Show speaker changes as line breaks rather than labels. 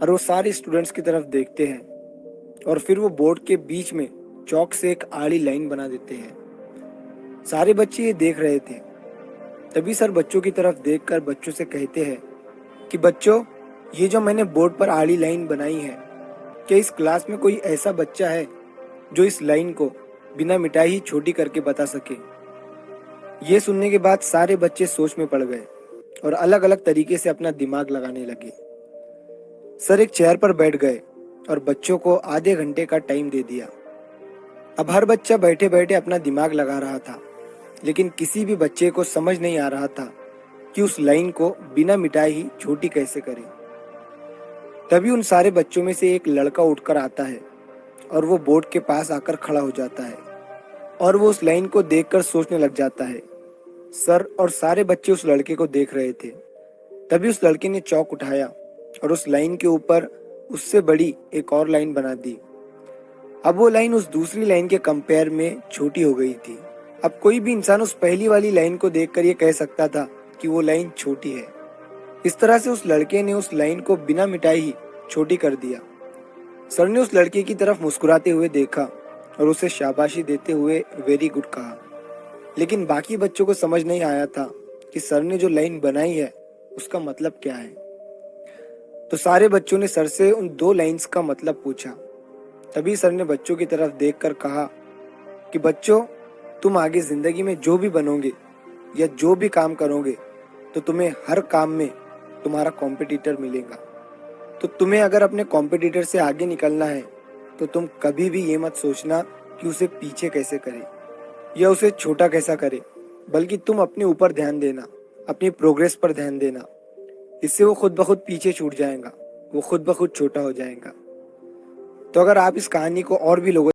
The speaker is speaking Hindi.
और वो सारे स्टूडेंट्स की तरफ देखते हैं और फिर वो बोर्ड के बीच में चौक से एक आड़ी लाइन बना देते हैं। सारे बच्चे ये देख रहे थे। तभी सर बच्चों की तरफ देखकर बच्चों से कहते हैं कि बच्चों, ये जो मैंने बोर्ड पर आड़ी लाइन बनाई है, क्या इस क्लास में कोई ऐसा बच्चा है जो इस लाइन को बिना मिटाई ही छोटी करके बता सके? ये सुनने के बाद सारे बच्चे सोच में पड़ गए और अलग अलग तरीके से अपना दिमाग लगाने लगे। सर एक चेयर पर बैठ गए और बच्चों को आधे घंटे का टाइम दे दिया। अब हर बच्चा बैठे बैठे अपना दिमाग लगा रहा था, लेकिन किसी भी बच्चे को समझ नहीं आ रहा था कि उस लाइन को बिना मिटाए ही छोटी कैसे करें। तभी उन सारे बच्चों में से एक लड़का उठकर आता है और वो बोर्ड के पास आकर खड़ा हो जाता है और वो उस लाइन को देखकर सोचने लग जाता है। सर और सारे बच्चे उस लड़के को देख रहे थे। तभी उस लड़के ने चौक उठाया और उस लाइन के ऊपर उससे बड़ी एक और लाइन बना दी। अब वो लाइन उस दूसरी लाइन के कंपेयर में छोटी हो गई थी। अब कोई भी इंसान उस पहली वाली लाइन को देखकर ये कह सकता था कि वो लाइन छोटी है। इस तरह से उस लड़के ने उस लाइन को बिना मिटाए ही छोटी कर दिया। सर ने उस लड़के की तरफ मुस्कुराते हुए देखा और उसे शाबाशी देते हुए वेरी गुड कहा। लेकिन बाकी बच्चों को समझ नहीं आया था कि सर ने जो लाइन बनाई है उसका मतलब क्या है। तो सारे बच्चों ने सर से उन दो लाइंस का मतलब पूछा। तभी सर ने बच्चों की तरफ देखकर कहा कि बच्चों, तुम आगे जिंदगी में जो भी बनोगे या जो भी काम करोगे तो तुम्हें हर काम में तुम्हारा कॉम्पिटिटर मिलेगा। तो तुम्हें अगर अपने कॉम्पिटिटर से आगे निकलना है तो तुम कभी भी ये मत सोचना कि उसे पीछे कैसे करे या उसे छोटा कैसा करे, बल्कि तुम अपने ऊपर ध्यान देना, अपनी प्रोग्रेस पर ध्यान देना। इससे वो खुद ब खुद पीछे छूट जाएगा, वो खुद ब खुद छोटा हो जाएगा। तो अगर आप इस कहानी को और भी लोगों